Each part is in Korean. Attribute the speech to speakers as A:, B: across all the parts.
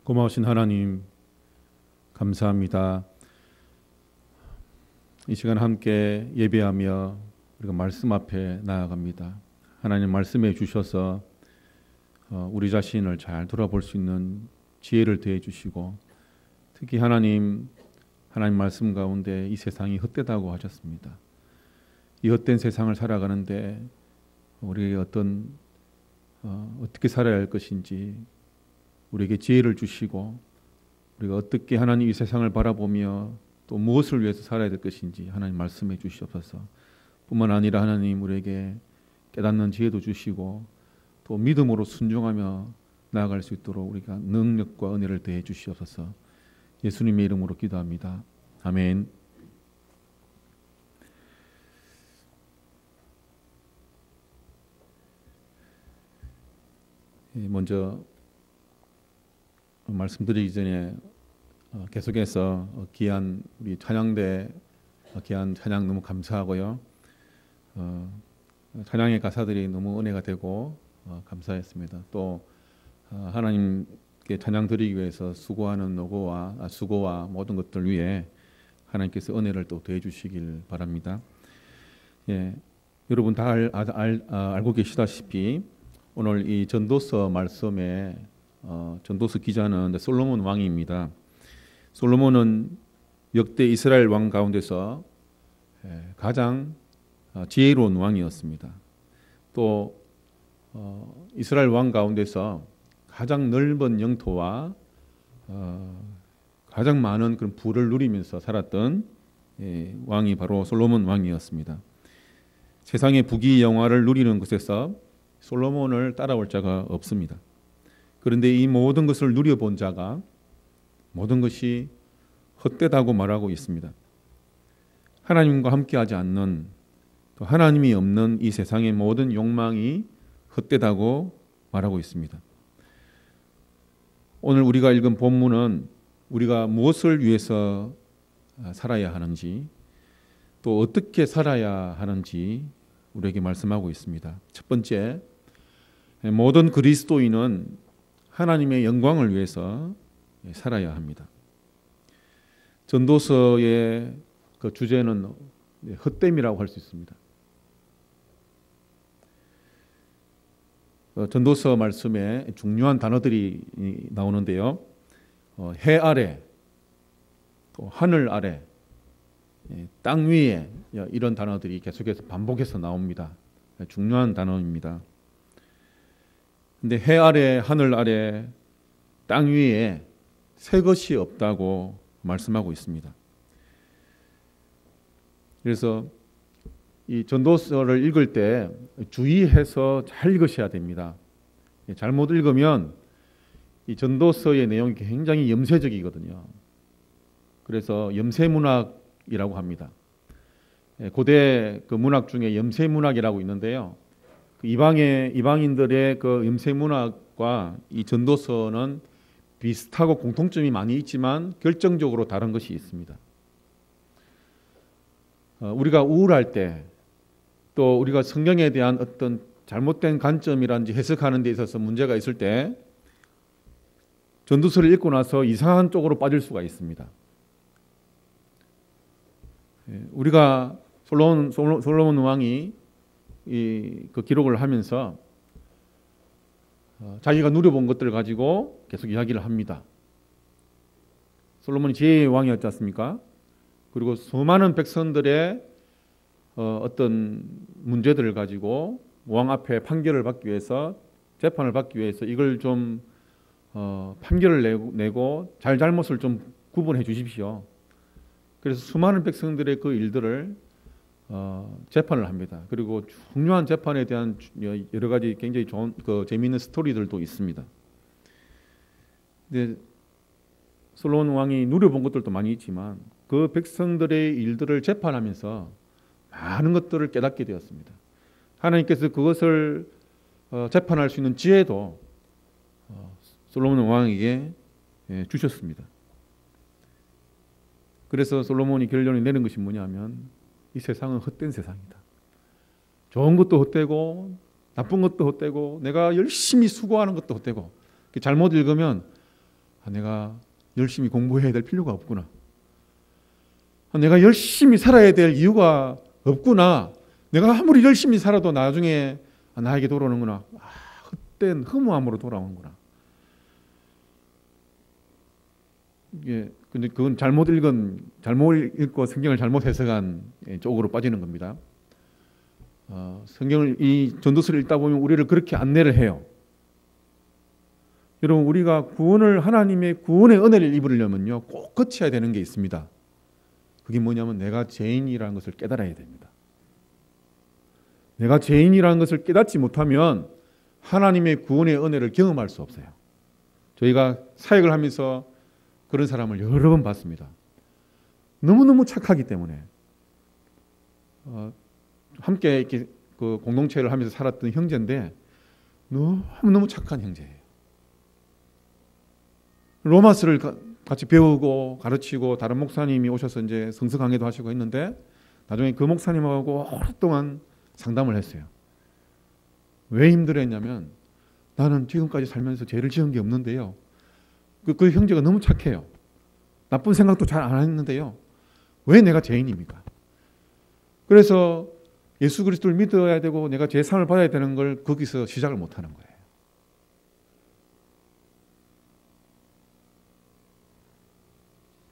A: 고마우신 하나님, 감사합니다. 이 시간 함께 예배하며 우리가 말씀 앞에 나아갑니다. 하나님 말씀해 주셔서 우리 자신을 잘 돌아볼 수 있는 지혜를 더해 주시고, 특히 하나님 말씀 가운데 이 세상이 헛되다고 하셨습니다. 이 헛된 세상을 살아가는데 우리에게 어떻게 살아야 할 것인지 우리에게 지혜를 주시고, 우리가 어떻게 하나님 이 세상을 바라보며 또 무엇을 위해서 살아야 될 것인지 하나님 말씀해 주시옵소서. 뿐만 아니라 하나님 우리에게 깨닫는 지혜도 주시고 또 믿음으로 순종하며 나아갈 수 있도록 우리가 능력과 은혜를 더해 주시옵소서. 예수님의 이름으로 기도합니다. 아멘. 먼저 말씀드리기 전에 계속해서 귀한 우리 찬양대 귀한 찬양 너무 감사하고요. 찬양의 가사들이 너무 은혜가 되고 감사했습니다. 또 하나님께 찬양 드리기 위해서 수고하는 수고와 모든 것들 위해 하나님께서 은혜를 또 더해 주시길 바랍니다. 예, 여러분 다 알고 계시다시피 오늘 이 전도서 말씀에 전도서 기자는 솔로몬 왕입니다. 솔로몬은 역대 이스라엘 왕 가운데서 가장 지혜로운 왕이었습니다. 또 이스라엘 왕 가운데서 가장 넓은 영토와 가장 많은 그런 부를 누리면서 살았던 왕이 바로 솔로몬 왕이었습니다. 세상의 부귀 영화를 누리는 것에서 솔로몬을 따라올 자가 없습니다. 그런데 이 모든 것을 누려본 자가 모든 것이 헛되다고 말하고 있습니다. 하나님과 함께하지 않는, 또 하나님이 없는 이 세상의 모든 욕망이 헛되다고 말하고 있습니다. 오늘 우리가 읽은 본문은 우리가 무엇을 위해서 살아야 하는지, 또 어떻게 살아야 하는지 우리에게 말씀하고 있습니다. 첫 번째, 모든 그리스도인은 하나님의 영광을 위해서 살아야 합니다. 전도서의 그 주제는 헛됨이라고 할 수 있습니다. 전도서 말씀에 중요한 단어들이 나오는데요. 해 아래, 또 하늘 아래, 땅 위에, 이런 단어들이 계속해서 반복해서 나옵니다. 중요한 단어입니다. 근데 해 아래, 하늘 아래, 땅 위에 새 것이 없다고 말씀하고 있습니다. 그래서 이 전도서를 읽을 때 주의해서 잘 읽으셔야 됩니다. 잘못 읽으면 이 전도서의 내용이 굉장히 염세적이거든요. 그래서 염세문학이라고 합니다. 고대 그 문학 중에 염세문학이라고 있는데요. 이방인들의 그 염세문학과 이 전도서는 비슷하고 공통점이 많이 있지만 결정적으로 다른 것이 있습니다. 우리가 우울할 때, 또 우리가 성경에 대한 어떤 잘못된 관점이라든지 해석하는 데 있어서 문제가 있을 때 전도서를 읽고 나서 이상한 쪽으로 빠질 수가 있습니다. 우리가 솔로몬 왕이 그 기록을 하면서 자기가 누려본 것들을 가지고 계속 이야기를 합니다. 솔로몬이 지혜의 왕이었지 않습니까? 그리고 수많은 백성들의 어떤 문제들을 가지고 왕 앞에 판결을 받기 위해서, 재판을 받기 위해서 이걸 좀 판결을 내고 잘못을 좀 구분해 주십시오. 그래서 수많은 백성들의 그 일들을 재판을 합니다. 그리고 중요한 재판에 대한 여러 가지 굉장히 좋은 재미있는 스토리들도 있습니다. 근데 솔로몬 왕이 누려본 것들도 많이 있지만 그 백성들의 일들을 재판하면서 많은 것들을 깨닫게 되었습니다. 하나님께서 그것을 재판할 수 있는 지혜도 솔로몬 왕에게 주셨습니다. 그래서 솔로몬이 결론을 내는 것이 뭐냐면 이 세상은 헛된 세상이다. 좋은 것도 헛되고 나쁜 것도 헛되고 내가 열심히 수고하는 것도 헛되고, 잘못 읽으면 내가 열심히 공부해야 될 필요가 없구나. 내가 열심히 살아야 될 이유가 없구나. 내가 아무리 열심히 살아도 나중에 나에게 돌아오는구나. 헛된 허무함으로 돌아오는구나. 근데 그건 잘못 읽고 성경을 잘못 해석한 쪽으로 빠지는 겁니다. 성경을 이 전도서를 읽다 보면 우리를 그렇게 안내를 해요. 여러분, 우리가 하나님의 구원의 은혜를 입으려면요, 꼭 거쳐야 되는 게 있습니다. 그게 뭐냐면 내가 죄인이라는 것을 깨달아야 됩니다. 내가 죄인이라는 것을 깨닫지 못하면 하나님의 구원의 은혜를 경험할 수 없어요. 저희가 사역을 하면서 그런 사람을 여러 번 봤습니다. 너무너무 착하기 때문에 함께 이렇게 그 공동체를 하면서 살았던 형제인데 너무너무 착한 형제예요. 로마서를 같이 배우고 가르치고 다른 목사님이 오셔서 이제 성서 강의도 하시고 했는데 나중에 그 목사님하고 오랫동안 상담을 했어요. 왜 힘들었냐면 나는 지금까지 살면서 죄를 지은 게 없는데요. 그 형제가 너무 착해요. 나쁜 생각도 잘 안 했는데요. 왜 내가 죄인입니까? 그래서 예수 그리스도를 믿어야 되고 내가 죄사함을 받아야 되는 걸 거기서 시작을 못하는 거예요.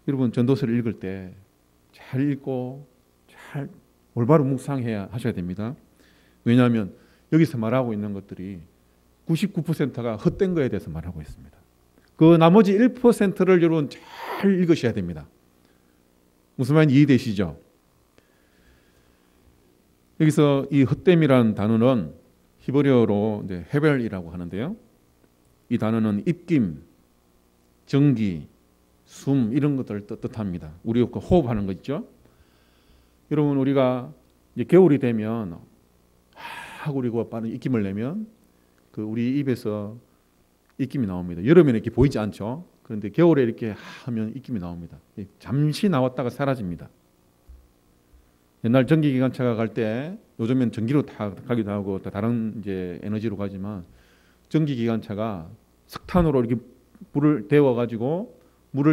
A: 여러분, 전도서를 읽을 때 잘 읽고 잘 올바로 묵상해야 하셔야 됩니다. 왜냐하면 여기서 말하고 있는 것들이 99%가 헛된 거에 대해서 말하고 있습니다. 그 나머지 1%를 여러분 잘 읽으셔야 됩니다. 무슨 말인지 이해되시죠? 여기서 이 헛됨이라는 단어는 히브리어로 이제 헤벨이라고 하는데요. 이 단어는 입김, 전기, 숨 이런 것들을 뜻합니다. 우리 그 호흡하는 거 있죠? 여러분, 우리가 이제 겨울이 되면 하고 우리가 빠른 입김을 내면 그 우리 입에서 입김이 나옵니다. 여름에는 이렇게 보이지 않죠? 그런데 겨울에 이렇게 하면 입김이 나옵니다. 잠시 나왔다가 사라집니다. 옛날 전기기관차가 갈 때 요즘엔 전기로 다 가기도 하고 다른 이제 에너지로 가지만 전기기관차가 석탄으로 이렇게 물을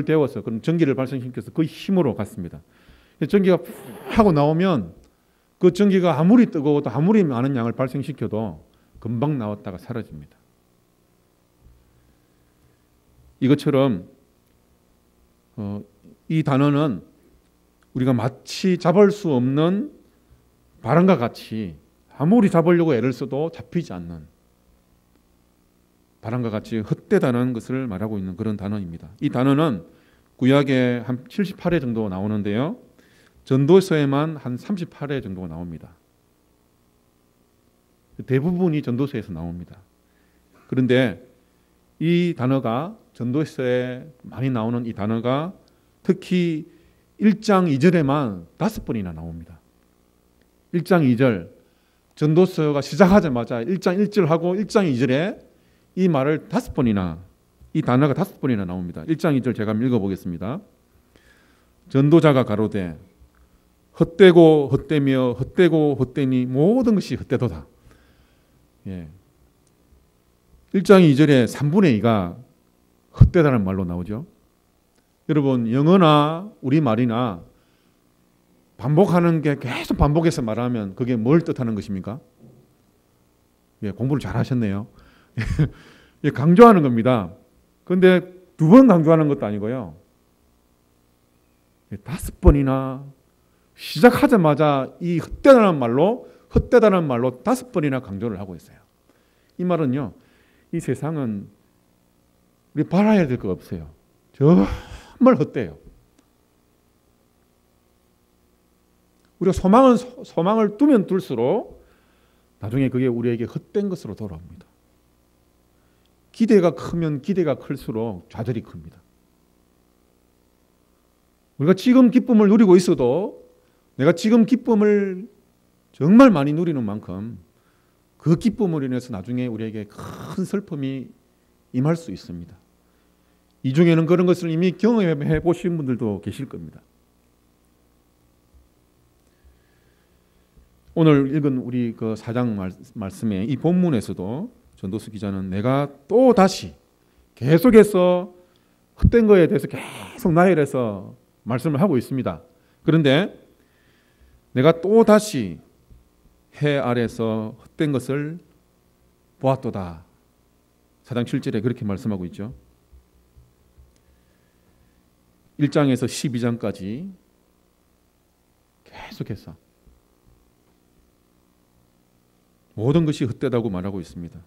A: 데워서 그런 전기를 발생시켜서 그 힘으로 갔습니다. 전기가 하고 나오면 그 전기가 아무리 뜨거워도 아무리 많은 양을 발생시켜도 금방 나왔다가 사라집니다. 이것처럼 이 단어는 우리가 마치 잡을 수 없는 바람과 같이 아무리 잡으려고 애를 써도 잡히지 않는 바람과 같이 헛되다는 것을 말하고 있는 그런 단어입니다. 이 단어는 구약에 한 78회 정도 나오는데요. 전도서에만 한 38회 정도가 나옵니다. 대부분이 전도서에서 나옵니다. 그런데 이 단어가 전도서에 많이 나오는 이 단어가 특히 1장 2절에만 5번이나 나옵니다. 1장 2절 전도서가 시작하자마자 1장 1절하고 1장 2절에 이 말을 5번이나 이 단어가 5번이나 나옵니다. 1장 2절 제가 한번 읽어보겠습니다. 전도자가 가로되 헛되고 헛되며 헛되고 헛되니 모든 것이 헛되도다. 1장 2절에 3분의 2가 헛되다는 말로 나오죠. 여러분, 영어나 우리말이나 반복하는 게 계속 반복해서 말하면 그게 뭘 뜻하는 것입니까? 공부를 잘 하셨네요. 강조하는 겁니다. 그런데 2번 강조하는 것도 아니고요. 5번이나 시작하자마자 이 헛되다는 말로 5번이나 강조를 하고 있어요. 이 말은요, 이 세상은 우리 바라야 될 거 없어요. 정말 헛돼요. 우리가 소망을 두면 둘수록 나중에 그게 우리에게 헛된 것으로 돌아옵니다. 기대가 크면 기대가 클수록 좌절이 큽니다. 우리가 지금 기쁨을 누리고 있어도 내가 지금 기쁨을 정말 많이 누리는 만큼 그 기쁨으로 인해서 나중에 우리에게 큰 슬픔이 임할 수 있습니다. 이 중에는 그런 것을 이미 경험해 보신 분들도 계실 겁니다. 오늘 읽은 우리 그 4장 말씀에 이 본문에서도 전도서 기자는 내가 또 다시 계속해서 헛된 거에 대해서 계속 나열해서 말씀을 하고 있습니다. 그런데 내가 또 다시 해 아래서 헛된 것을 보았도다. 4장 7절에 그렇게 말씀하고 있죠. 1장에서 12장까지 계속해서 모든 것이 헛되다고 말하고 있습니다.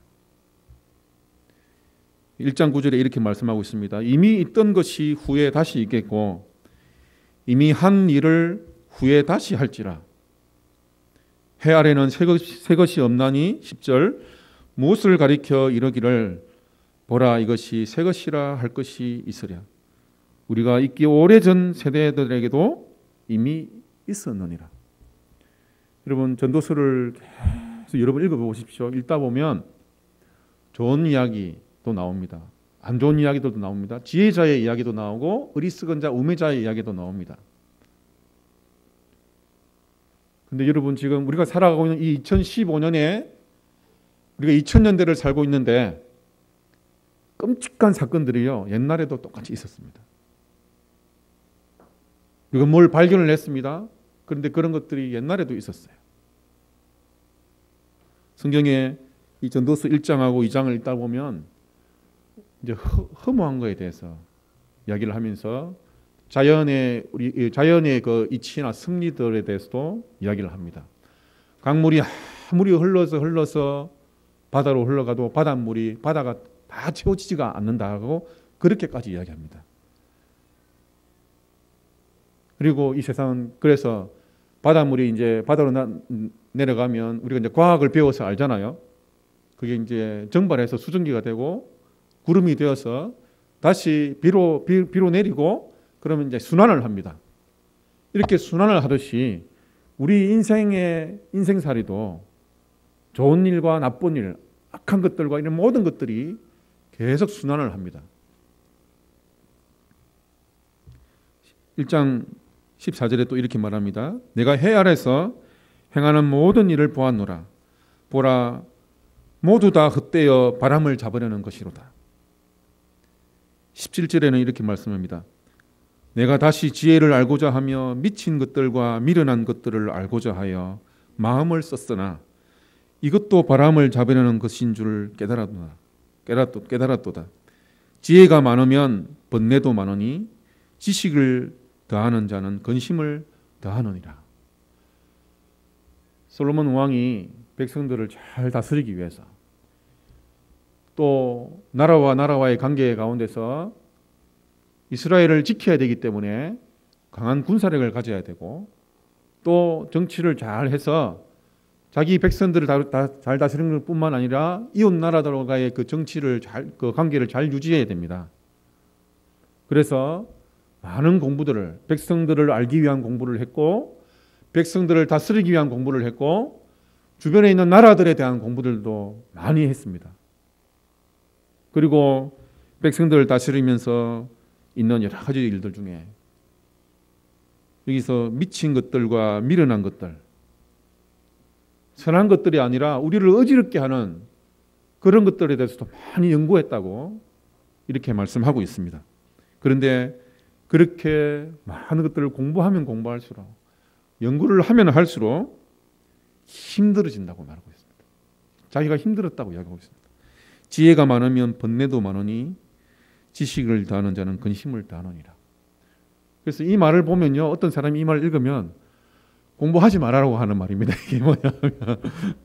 A: 1장 9절에 이렇게 말씀하고 있습니다. 이미 있던 것이 후에 다시 있겠고 이미 한 일을 후에 다시 할지라. 해 아래는 새 것이 없나니 10절 무엇을 가리켜 이르기를 보라 이것이 새 것이라 할 것이 있으랴. 우리가 있기 오래전 세대들에게도 이미 있었느니라. 여러분 전도서를 계속 여러 번 읽어보십시오. 읽다 보면 좋은 이야기도 나옵니다. 안 좋은 이야기들도 나옵니다. 지혜자의 이야기도 나오고 어리석은 자, 우매자의 이야기도 나옵니다. 근데 여러분 지금 우리가 살아가고 있는 이 2015년에 우리가 2000년대를 살고 있는데 끔찍한 사건들이요. 옛날에도 똑같이 있었습니다. 우리가 뭘 발견을 했습니다. 그런데 그런 것들이 옛날에도 있었어요. 성경에 이 전도서 1장하고 2장을 읽다 보면 이제 허무한 거에 대해서 이야기를 하면서 자연의 그 이치나 승리들에 대해서도 이야기를 합니다. 강물이 아무리 흘러서 바다로 흘러가도 바다가 다 채워지지가 않는다고 그렇게까지 이야기합니다. 그리고 이 세상은 그래서 바닷물이 이제 바다로 내려가면 우리가 이제 과학을 배워서 알잖아요. 그게 이제 증발해서 수증기가 되고 구름이 되어서 다시 비로 내리고 그러면 이제 순환을 합니다. 이렇게 순환을 하듯이 우리 인생살이도 좋은 일과 나쁜 일, 악한 것들과 이런 모든 것들이 계속 순환을 합니다. 1장 14절에 또 이렇게 말합니다. 내가 해 아래서 행하는 모든 일을 보았노라. 보라 모두 다 헛되어 바람을 잡으려는 것이로다. 17절에는 이렇게 말씀합니다. 내가 다시 지혜를 알고자 하며 미친 것들과 미련한 것들을 알고자 하여 마음을 썼으나 이것도 바람을 잡으려는 것인 줄 깨달았도다. 지혜가 많으면 번뇌도 많으니 지식을 더하는 자는 근심을 더하느니라. 솔로몬 왕이 백성들을 잘 다스리기 위해서 또 나라와의 관계 가운데서 이스라엘을 지켜야 되기 때문에 강한 군사력을 가져야 되고 또 정치를 잘 해서 자기 백성들을 잘 다스리는 것뿐만 아니라 이웃 나라들과의 그 정치를 그 관계를 잘 유지해야 됩니다. 그래서 많은 공부들을 백성들을 알기 위한 공부를 했고 백성들을 다스리기 위한 공부를 했고 주변에 있는 나라들에 대한 공부들도 많이 했습니다. 그리고 백성들을 다스리면서 있는 여러 가지 일들 중에 여기서 미친 것들과 미련한 것들, 선한 것들이 아니라 우리를 어지럽게 하는 그런 것들에 대해서도 많이 연구했다고 이렇게 말씀하고 있습니다. 그런데 그렇게 많은 것들을 공부하면 공부할수록 연구를 하면 할수록 힘들어진다고 말하고 있습니다. 자기가 힘들었다고 이야기하고 있습니다. 지혜가 많으면 번뇌도 많으니 지식을 더하는 자는 근심을 더하느니라. 그래서 이 말을 보면요, 어떤 사람이 이 말을 읽으면 공부하지 말라고 하는 말입니다. 이게 뭐냐면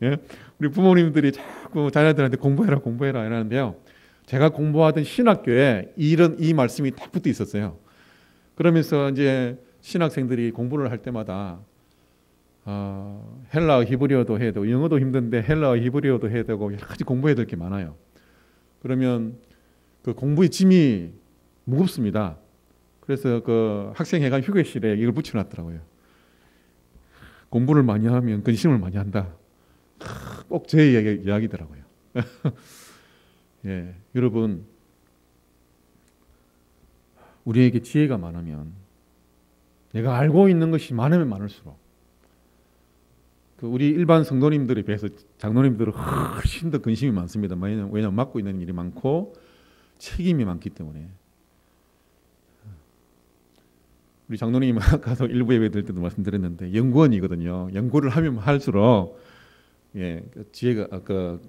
A: 예? 우리 부모님들이 자꾸 자녀들한테 공부해라 이러는데요. 제가 공부하던 신학교에 이 말씀이 딱 붙어 있었어요. 그러면서 이제 신학생들이 공부를 할 때마다 헬라어 히브리어도 해야 되고 영어도 힘든데 헬라어 히브리어도 해야 되고 여러 가지 공부해야 될 게 많아요. 그러면 그 공부의 짐이 무겁습니다. 그래서 그 학생회관 휴게실에 이걸 붙여놨더라고요. 공부를 많이 하면 근심을 많이 한다. 꼭 제 이야기더라고요. 예, 여러분 우리에게 지혜가 많으면 내가 알고 있는 것이 많으면 많을수록 우리 일반 성도님들에 비해서 장로님들은 훨씬 더 근심이 많습니다. 왜냐하면 맡고 있는 일이 많고 책임이 많기 때문에. 우리 장로님 아까도 일부 예배 드릴 때도 말씀드렸는데 연구원이거든요. 연구를 하면 할수록 지혜가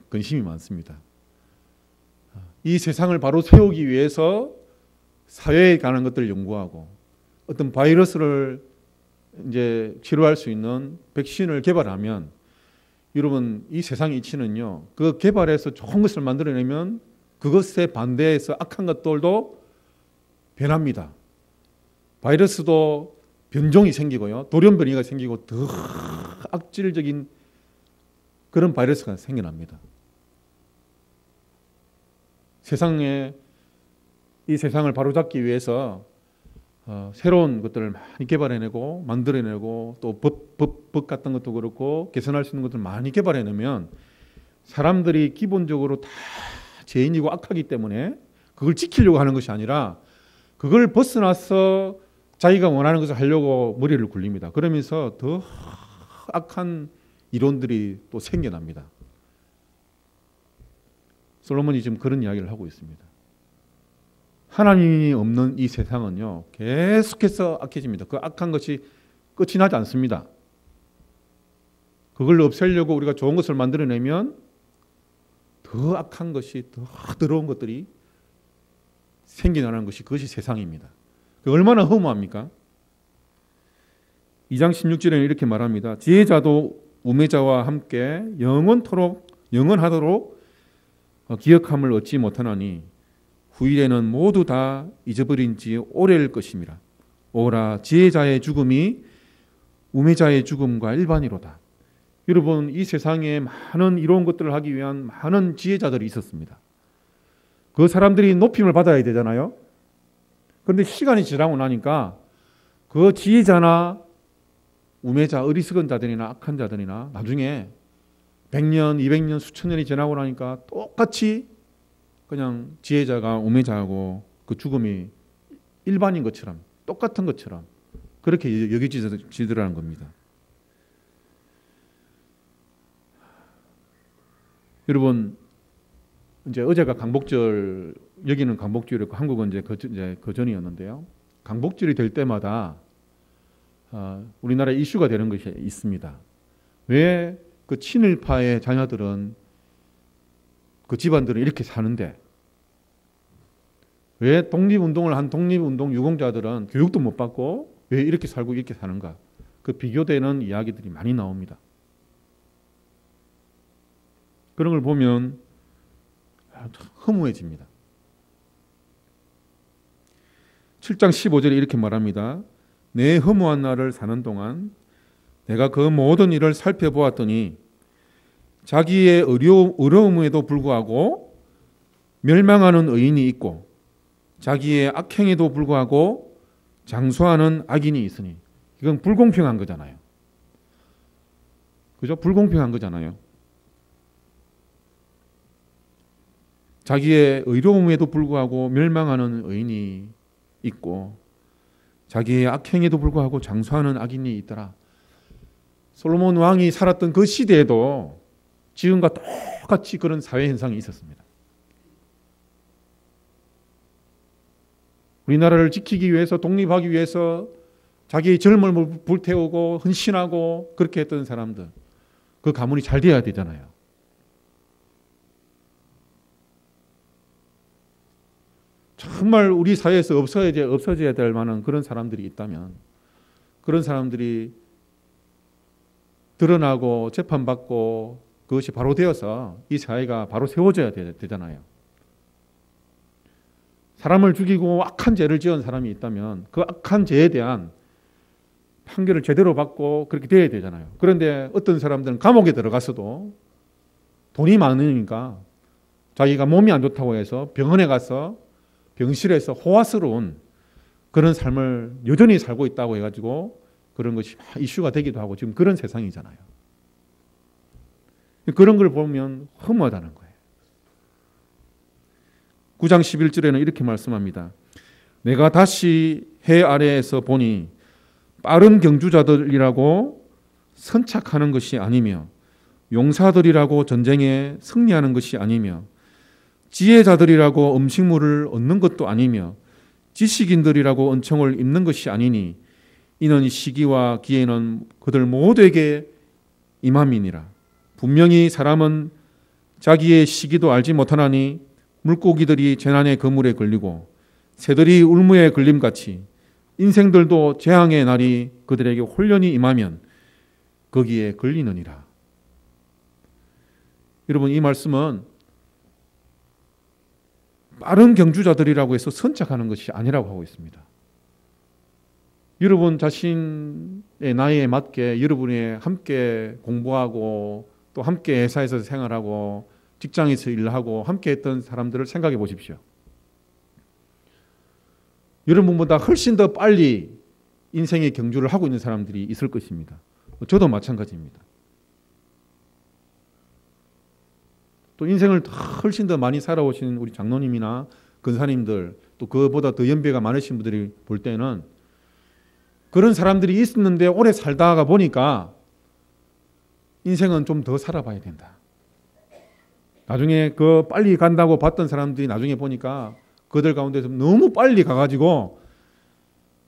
A: 근심이 많습니다. 이 세상을 바로 세우기 위해서 사회에 관한 것들을 연구하고 어떤 바이러스를 이제 치료할 수 있는 백신을 개발하면 여러분 이 세상의 이치는요. 그 개발해서 좋은 것을 만들어내면 그것에 반대해서 악한 것들도 변합니다. 바이러스도 변종이 생기고요. 돌연변이가 생기고 더 악질적인 그런 바이러스가 생겨납니다. 이 세상을 바로잡기 위해서 새로운 것들을 많이 개발해내고 만들어내고 또 법 같은 것도 그렇고 개선할 수 있는 것들을 많이 개발해내면 사람들이 기본적으로 다 죄인이고 악하기 때문에 그걸 지키려고 하는 것이 아니라 그걸 벗어나서 자기가 원하는 것을 하려고 머리를 굴립니다. 그러면서 더 악한 이론들이 또 생겨납니다. 솔로몬이 지금 그런 이야기를 하고 있습니다. 하나님이 없는 이 세상은요, 계속해서 악해집니다. 그 악한 것이 끝이 나지 않습니다. 그걸 없애려고 우리가 좋은 것을 만들어내면 더 악한 것이, 더 더러운 것들이 생겨나는 것이 그것이 세상입니다. 얼마나 허무합니까? 2장 16절에는 이렇게 말합니다. 지혜자도 우매자와 함께 영원하도록 기억함을 얻지 못하나니 후일에는 모두 다 잊어버린 지 오래일 것임이라. 오라 지혜자의 죽음이 우매자의 죽음과 일반이로다. 여러분 이 세상에 많은 이로운 것들을 하기 위한 많은 지혜자들이 있었습니다. 그 사람들이 높임을 받아야 되잖아요. 그런데 시간이 지나고 나니까 그 지혜자나 우매자, 어리석은 자들이나 악한 자들이나 나중에 100년, 200년, 수천 년이 지나고 나니까 똑같이 그냥 지혜자가 우매자하고 그 죽음이 일반인 것처럼 똑같은 것처럼 그렇게 여겨지더라는 겁니다. 여러분 이제 어제가 강복절, 여기는 강복절이었고 한국은 이제 거전이었는데요. 강복절이 될 때마다 우리나라에 이슈가 되는 것이 있습니다. 왜 그 친일파의 자녀들은 그 집안들은 이렇게 사는데 왜 독립운동을 한 독립운동 유공자들은 교육도 못 받고 왜 이렇게 살고 이렇게 사는가? 그 비교되는 이야기들이 많이 나옵니다. 그런 걸 보면 허무해집니다. 7장 15절에 이렇게 말합니다. 내 허무한 날을 사는 동안 내가 그 모든 일을 살펴보았더니 자기의 어려움에도 불구하고 멸망하는 의인이 있고 자기의 악행에도 불구하고 장수하는 악인이 있으니 이건 불공평한 거잖아요. 그죠? 불공평한 거잖아요. 자기의 의로움에도 불구하고 멸망하는 의인이 있고 자기의 악행에도 불구하고 장수하는 악인이 있더라. 솔로몬 왕이 살았던 그 시대에도 지금과 똑같이 그런 사회 현상이 있었습니다. 우리나라를 지키기 위해서 독립하기 위해서 자기의 젊음을 불태우고 헌신하고 그렇게 했던 사람들 그 가문이 잘 돼야 되잖아요. 정말 우리 사회에서 없어져야 될 만한 그런 사람들이 있다면 그런 사람들이 드러나고 재판받고 그것이 바로 되어서 이 사회가 바로 세워져야 되잖아요. 사람을 죽이고 악한 죄를 지은 사람이 있다면 그 악한 죄에 대한 판결을 제대로 받고 그렇게 돼야 되잖아요. 그런데 어떤 사람들은 감옥에 들어갔어도 돈이 많으니까 자기가 몸이 안 좋다고 해서 병원에 가서 병실에서 호화스러운 그런 삶을 여전히 살고 있다고 해가지고 그런 것이 이슈가 되기도 하고 지금 그런 세상이잖아요. 그런 걸 보면 허무하다는 거예요. 9장 11절에는 이렇게 말씀합니다. 내가 다시 해 아래에서 보니 빠른 경주자들이라고 선착하는 것이 아니며 용사들이라고 전쟁에 승리하는 것이 아니며 지혜자들이라고 음식물을 얻는 것도 아니며 지식인들이라고 은총을 입는 것이 아니니 이는 시기와 기회는 그들 모두에게 임함이니라. 분명히 사람은 자기의 시기도 알지 못하나니 물고기들이 재난의 그물에 걸리고 새들이 울무에 걸림같이 인생들도 재앙의 날이 그들에게 홀연히 임하면 거기에 걸리느니라. 여러분, 이 말씀은 빠른 경주자들이라고 해서 선착하는 것이 아니라고 하고 있습니다. 여러분 자신의 나이에 맞게 여러분이 함께 공부하고 또 함께 회사에서 생활하고 직장에서 일하고 함께 했던 사람들을 생각해 보십시오. 여러분보다 훨씬 더 빨리 인생의 경주를 하고 있는 사람들이 있을 것입니다. 저도 마찬가지입니다. 또 인생을 훨씬 더 많이 살아오신 우리 장로님이나 근사님들, 또 그보다 더 연배가 많으신 분들이 볼 때는 그런 사람들이 있었는데 오래 살다가 보니까 인생은 좀 더 살아봐야 된다. 나중에 그 빨리 간다고 봤던 사람들이 나중에 보니까 그들 가운데서 너무 빨리 가가지고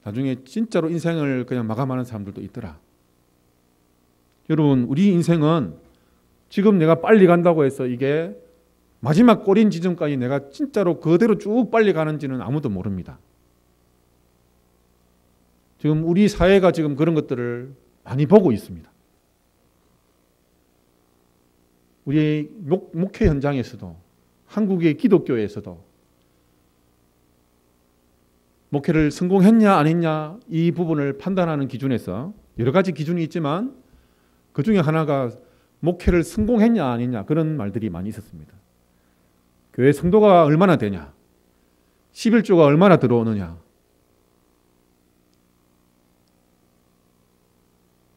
A: 나중에 진짜로 인생을 그냥 마감하는 사람들도 있더라. 여러분, 우리 인생은 지금 내가 빨리 간다고 해서 이게 마지막 꼬린 지점까지 내가 진짜로 그대로 쭉 빨리 가는지는 아무도 모릅니다. 지금 우리 사회가 지금 그런 것들을 많이 보고 있습니다. 우리 목회 현장에서도, 한국의 기독교에서도 목회를 성공했냐 안 했냐 이 부분을 판단하는 기준에서 여러 가지 기준이 있지만 그 중에 하나가 목회를 성공했냐 안 했냐 그런 말들이 많이 있었습니다. 교회 성도가 얼마나 되냐, 11조가 얼마나 들어오느냐,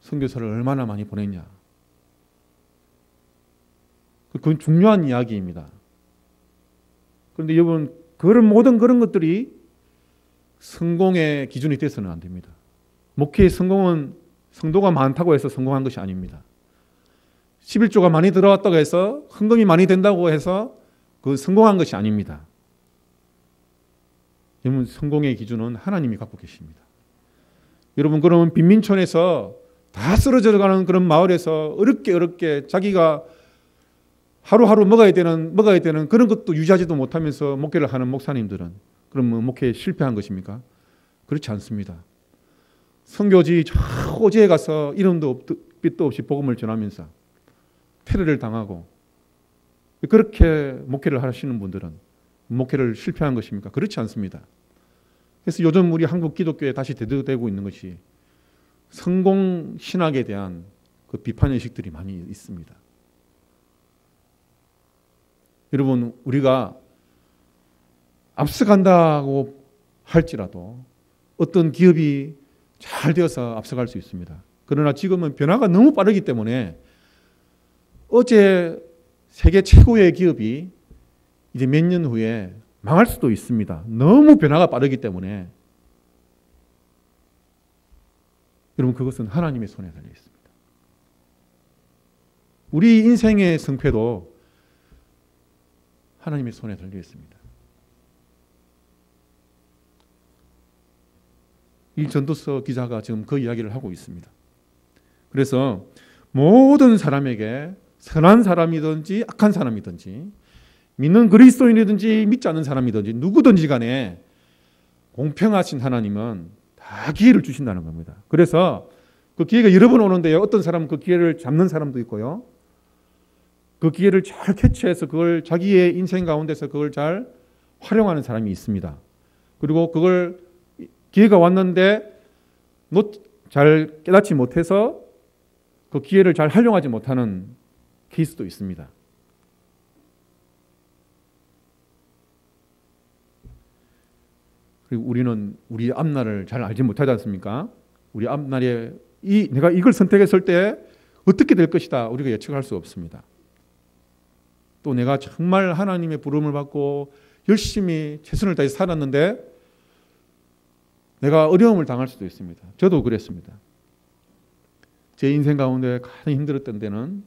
A: 선교사를 얼마나 많이 보냈냐. 그건 중요한 이야기입니다. 그런데 여러분, 그런 모든 그런 것들이 성공의 기준이 돼서는 안 됩니다. 목회의 성공은 성도가 많다고 해서 성공한 것이 아닙니다. 11조가 많이 들어왔다고 해서 헌금이 많이 된다고 해서 그 성공한 것이 아닙니다. 여러분, 성공의 기준은 하나님이 갖고 계십니다. 여러분, 그러면 빈민촌에서 다 쓰러져 가는 그런 마을에서 어렵게 자기가 하루하루 먹어야 되는 그런 것도 유지하지도 못하면서 목회를 하는 목사님들은 그러면 목회에 실패한 것입니까? 그렇지 않습니다. 선교지 저 호주에 가서 이름도 빛도 없이 복음을 전하면서 테러를 당하고 그렇게 목회를 하시는 분들은 목회를 실패한 것입니까? 그렇지 않습니다. 그래서 요즘 우리 한국 기독교에 다시 대두되고 있는 것이 성공 신학에 대한 그 비판 의식들이 많이 있습니다. 여러분, 우리가 앞서간다고 할지라도 어떤 기업이 잘 되어서 앞서갈 수 있습니다. 그러나 지금은 변화가 너무 빠르기 때문에 어제 세계 최고의 기업이 이제 몇 년 후에 망할 수도 있습니다. 너무 변화가 빠르기 때문에. 여러분, 그것은 하나님의 손에 달려 있습니다. 우리 인생의 승패도 하나님의 손에 달려 있습니다. 이 전도서 기자가 지금 그 이야기를 하고 있습니다. 그래서 모든 사람에게 선한 사람이든지 악한 사람이든지 믿는 그리스도인이든지 믿지 않는 사람이든지 누구든지 간에 공평하신 하나님은 다 기회를 주신다는 겁니다. 그래서 그 기회가 여러 번 오는데요. 어떤 사람은 그 기회를 잡는 사람도 있고요. 그 기회를 잘 캐치해서 그걸 자기의 인생 가운데서 그걸 잘 활용하는 사람이 있습니다. 그리고 그걸 기회가 왔는데 잘 깨닫지 못해서 그 기회를 잘 활용하지 못하는 케이스도 있습니다. 그리고 우리는 우리 앞날을 잘 알지 못하지 않습니까? 우리 앞날에 내가 이걸 선택했을 때 어떻게 될 것이다 우리가 예측할 수 없습니다. 또 내가 정말 하나님의 부름을 받고 열심히 최선을 다해서 살았는데 내가 어려움을 당할 수도 있습니다. 저도 그랬습니다. 제 인생 가운데 가장 힘들었던 때는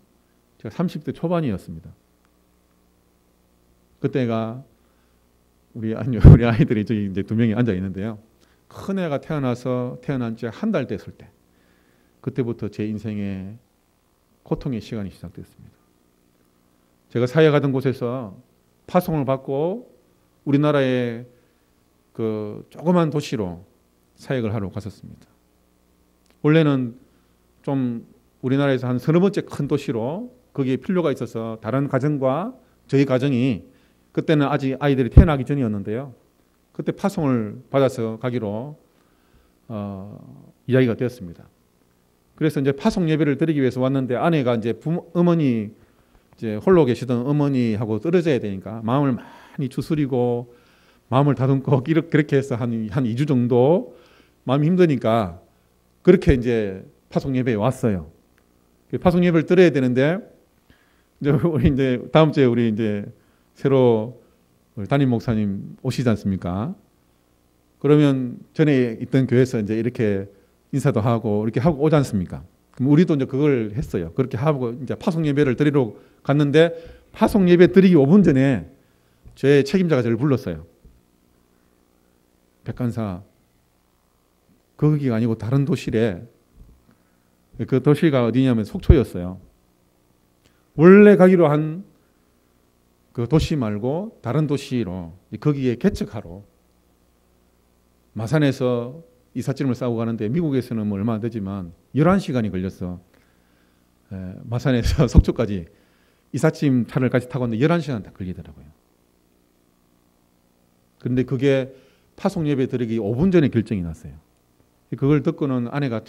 A: 제가 30대 초반이었습니다. 그때가 우리 아이들이 저기 이제 두 명이 앉아 있는데요. 큰 애가 태어난 지 한 달 됐을 때 그때부터 제 인생의 고통의 시간이 시작됐습니다. 제가 사역하던 곳에서 파송을 받고 우리나라의 그 조그만 도시로 사역을 하러 갔었습니다. 원래는 좀 우리나라에서 한 서너 번째 큰 도시로 거기에 필요가 있어서 다른 가정과 저희 가정이 그때는 아직 아이들이 태어나기 전이었는데요. 그때 파송을 받아서 가기로 이야기가 되었습니다. 그래서 이제 파송 예배를 드리기 위해서 왔는데 아내가 이제 어머니 이제 홀로 계시던 어머니하고 떨어져야 되니까 마음을 많이 추스리고 마음을 다듬고 그렇게 해서 한 2주 정도 마음이 힘드니까 그렇게 이제 파송 예배에 왔어요. 파송 예배를 드려야 되는데 이제 우리 이제 다음 주에 우리 이제 새로 담임 목사님 오시지 않습니까? 그러면 전에 있던 교회에서 이제 이렇게 인사도 하고 이렇게 하고 오지 않습니까? 그럼 우리도 이제 그걸 했어요. 그렇게 하고 이제 파송 예배를 드리러 갔는데 파송 예배 드리기 5분 전에 제 책임자가 저를 불렀어요. 백간사, 거기가 아니고 다른 도시래. 그 도시가 어디냐면 속초였어요. 원래 가기로 한 그 도시 말고 다른 도시로 거기에 개척하러 마산에서 이삿짐을 싸고 가는데 미국에서는 뭐 얼마 안 되지만 11시간이 걸렸어. 마산에서 속초까지 이삿짐 차를 같이 타고 왔는데 11시간 다 걸리더라고요. 그런데 그게 파송 예배 드리기 5분 전에 결정이 났어요. 그걸 듣고는 아내가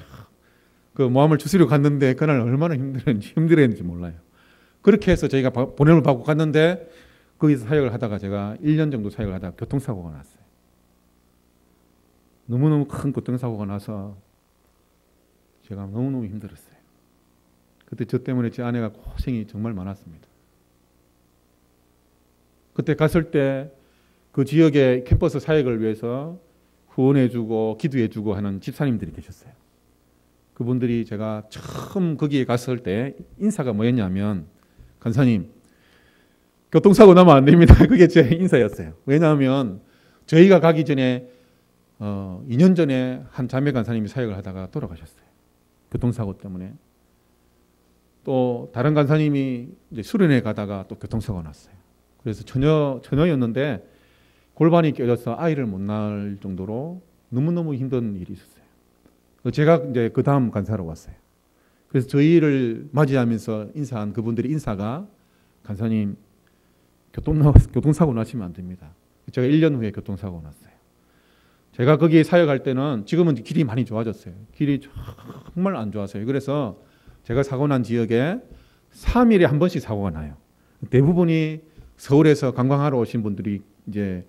A: 그 마음을 추스려 갔는데 그날 얼마나 힘들었는지 몰라요. 그렇게 해서 저희가 보냄을 받고 갔는데 거기서 사역을 하다가 제가 1년 정도 사역을 하다가 교통사고가 났어요. 너무너무 큰 교통사고가 나서 제가 너무너무 힘들었어요. 그때 저 때문에 제 아내가 고생이 정말 많았습니다. 그때 갔을 때 그 지역의 캠퍼스 사역을 위해서 후원해주고 기도해주고 하는 집사님들이 계셨어요. 그분들이 제가 처음 거기에 갔을 때 인사가 뭐였냐면 간사님 교통사고 나면 안 됩니다. 그게 제 인사였어요. 왜냐하면 저희가 가기 전에 2년 전에 한 자매 간사님이 사역을 하다가 돌아가셨어요. 교통사고 때문에. 또 다른 간사님이 이제 수련회 가다가 또 교통사고가 났어요. 그래서 처녀였는데 골반이 깨져서 아이를 못 낳을 정도로 너무너무 힘든 일이 있었어요. 제가 이제 그 다음 간사로 왔어요. 그래서 저희를 맞이하면서 인사한 그분들의 인사가 간사님 교통사고 나시면 안 됩니다. 제가 1년 후에 교통사고 났어요. 제가 거기 사역할 때는 지금은 길이 많이 좋아졌어요. 길이 정말 안 좋았어요. 그래서 제가 사고 난 지역에 3일에 한 번씩 사고가 나요. 대부분이 서울에서 관광하러 오신 분들이 이제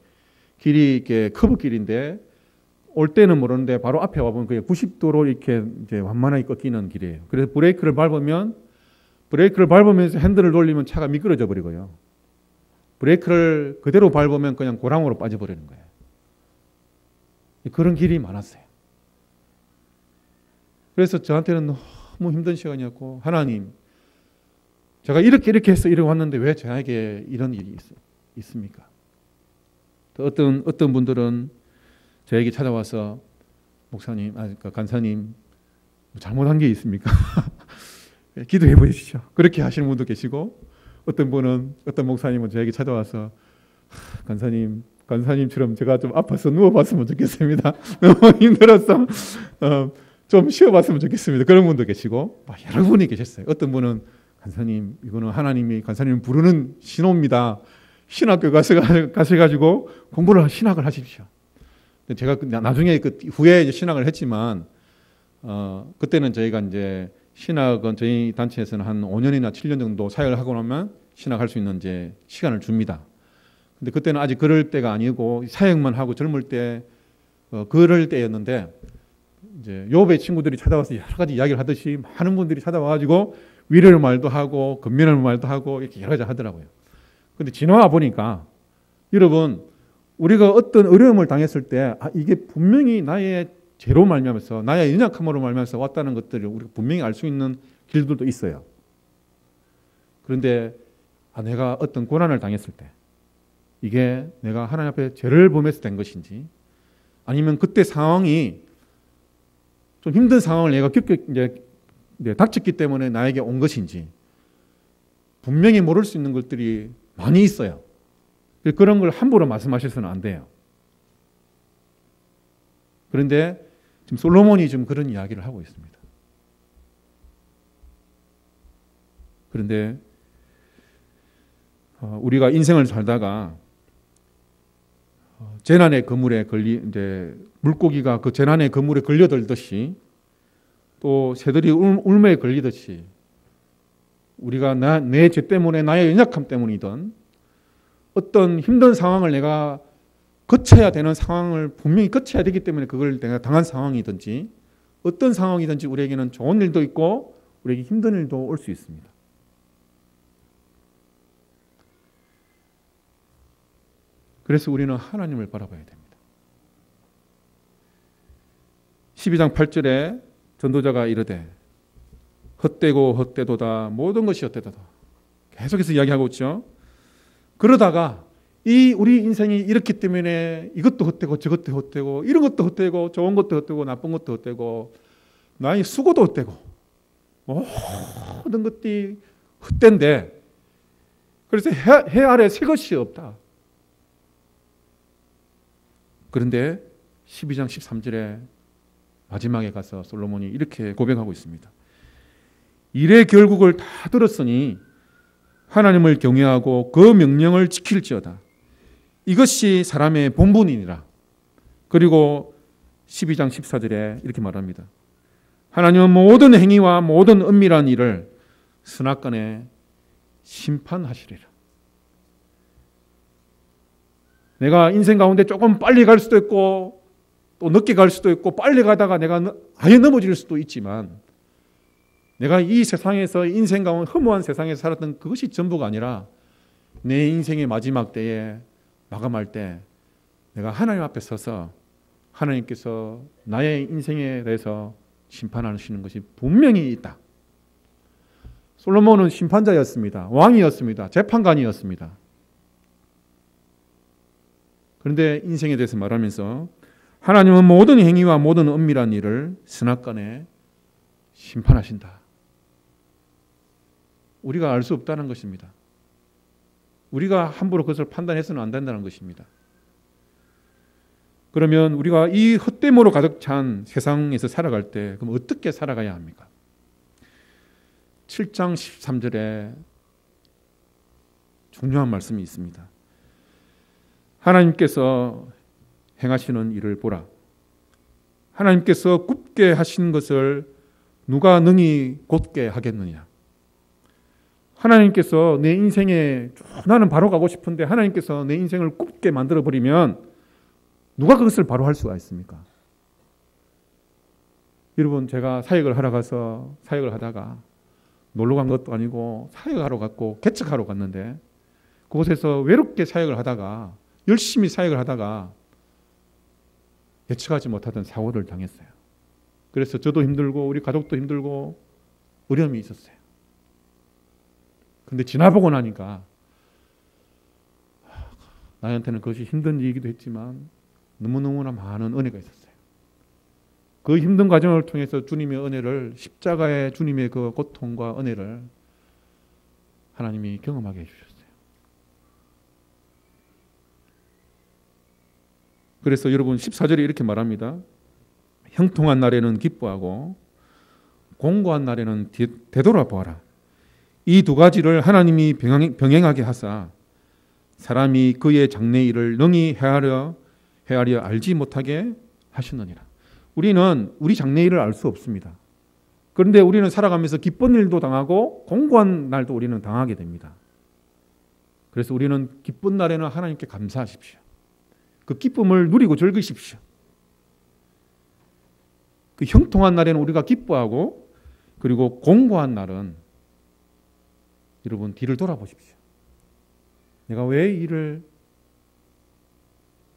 A: 길이 이렇게 커브길인데 올 때는 모르는데 바로 앞에 와보면 그게 90도로 이렇게 이제 완만하게 꺾이는 길이에요. 그래서 브레이크를 밟으면서 핸들을 돌리면 차가 미끄러져 버리고요. 브레이크를 그대로 밟으면 그냥 고랑으로 빠져버리는 거예요. 그런 길이 많았어요. 그래서 저한테는 너무 힘든 시간이었고 하나님 제가 이렇게 해서 이렇게 왔는데 왜 저에게 이런 일이 있습니까? 또 어떤 분들은 저에게 찾아와서 목사님, 그러니까 간사님 잘못한 게 있습니까? 기도해 보십시오. 그렇게 하시는 분도 계시고 어떤 목사님은 저에게 찾아와서 간사님처럼 제가 좀 아파서 누워봤으면 좋겠습니다. 너무 힘들어서 좀 쉬어봤으면 좋겠습니다. 그런 분도 계시고 여러 분이 계셨어요. 어떤 분은 간사님 이거는 하나님이 간사님 부르는 신호입니다. 신학교 가셔가지고 신학을 하십시오. 제가 나중에 그 후에 신학을 했지만 그때는 저희가 이제 신학은 저희 단체에서는 한 5년이나 7년 정도 사역을 하고 나면 신학할 수 있는 이제 시간을 줍니다. 근데 그때는 아직 그럴 때가 아니고 사역만 하고 젊을 때 그럴 때였는데 이제 욥의 친구들이 찾아와서 여러 가지 이야기를 하듯이 많은 분들이 찾아와가지고 위로의 말도 하고 건면의 말도 하고 이렇게 여러 가지 하더라고요. 근데 지나와 보니까 여러분 우리가 어떤 어려움을 당했을 때 이게 분명히 나의 죄로 말미암아서 나의 연약함으로 말미암아서 왔다는 것들을 우리가 분명히 알 수 있는 길들도 있어요. 그런데 내가 어떤 고난을 당했을 때 이게 내가 하나님 앞에 죄를 범해서 된 것인지 아니면 그때 상황이 좀 힘든 상황을 내가 닥쳤기 때문에 나에게 온 것인지 분명히 모를 수 있는 것들이 많이 있어요. 그런 걸 함부로 말씀하셔서는 안 돼요. 그런데 지금 솔로몬이 좀 그런 이야기를 하고 있습니다. 그런데 우리가 인생을 살다가 재난의 그물에 물고기가 그 재난의 그물에 걸려들듯이 또 새들이 울매에 걸리듯이 우리가 내 죄 때문에 나의 연약함 때문이든 어떤 힘든 상황을 내가 거쳐야 되는 상황을 분명히 거쳐야 되기 때문에 그걸 내가 당한 상황이든지 어떤 상황이든지 우리에게는 좋은 일도 있고 우리에게 힘든 일도 올 수 있습니다. 그래서 우리는 하나님을 바라봐야 됩니다. 12장 8절에 전도자가 이르되 헛되고 헛되도다 모든 것이 헛되도다 계속해서 이야기하고 있죠. 그러다가 우리 인생이 이렇기 때문에 이것도 헛되고 저것도 헛되고 이런 것도 헛되고 좋은 것도 헛되고 나쁜 것도 헛되고 나의 수고도 헛되고 모든 것들이 헛된데 그래서 해 아래 새 것이 없다. 그런데 12장 13절에 마지막에 가서 솔로몬이 이렇게 고백하고 있습니다. 일의 결국을 다 들었으니 하나님을 경외하고 그 명령을 지킬지어다. 이것이 사람의 본분이니라. 그리고 12장 14절에 이렇게 말합니다. 하나님은 모든 행위와 모든 은밀한 일을 선악간에 심판하시리라. 내가 인생 가운데 조금 빨리 갈 수도 있고 또 늦게 갈 수도 있고 빨리 가다가 내가 아예 넘어질 수도 있지만 내가 이 세상에서 인생 가운데 허무한 세상에서 살았던 그것이 전부가 아니라 내 인생의 마지막 때에 마감할 때 내가 하나님 앞에 서서 하나님께서 나의 인생에 대해서 심판하시는 것이 분명히 있다. 솔로몬은 심판자였습니다. 왕이었습니다. 재판관이었습니다. 그런데 인생에 대해서 말하면서 하나님은 모든 행위와 모든 은밀한 일을 선악간에 심판하신다. 우리가 알 수 없다는 것입니다. 우리가 함부로 그것을 판단해서는 안 된다는 것입니다. 그러면 우리가 이 헛됨으로 가득 찬 세상에서 살아갈 때 그럼 어떻게 살아가야 합니까? 7장 13절에 중요한 말씀이 있습니다. 하나님께서 행하시는 일을 보라. 하나님께서 굽게 하신 것을 누가 능히 곧게 하겠느냐. 하나님께서 내 인생에 나는 바로 가고 싶은데 하나님께서 내 인생을 굽게 만들어버리면 누가 그것을 바로 할 수가 있습니까? 여러분, 제가 사역을 하러 가서 사역을 하다가 놀러 간 것도 아니고 사역하러 갔고 개척하러 갔는데 그곳에서 외롭게 사역을 하다가 열심히 사역을 하다가 예측하지 못하던 사고를 당했어요. 그래서 저도 힘들고 우리 가족도 힘들고 어려움이 있었어요. 근데 지나보고 나니까 나한테는 그것이 힘든 일이기도 했지만 너무너무나 많은 은혜가 있었어요. 그 힘든 과정을 통해서 주님의 은혜를 십자가의 주님의 그 고통과 은혜를 하나님이 경험하게 해주셨어요. 그래서 여러분 14절에 이렇게 말합니다. 형통한 날에는 기뻐하고 공고한 날에는 되돌아보아라. 이 두 가지를 하나님이 병행하게 하사 사람이 그의 장래일을 능히 헤아려 알지 못하게 하시느니라. 우리는 우리 장래일을 알 수 없습니다. 그런데 우리는 살아가면서 기쁜 일도 당하고 공고한 날도 우리는 당하게 됩니다. 그래서 우리는 기쁜 날에는 하나님께 감사하십시오. 그 기쁨을 누리고 즐기십시오. 그 형통한 날에는 우리가 기뻐하고 그리고 공고한 날은 여러분 뒤를 돌아보십시오. 내가 왜 이 일을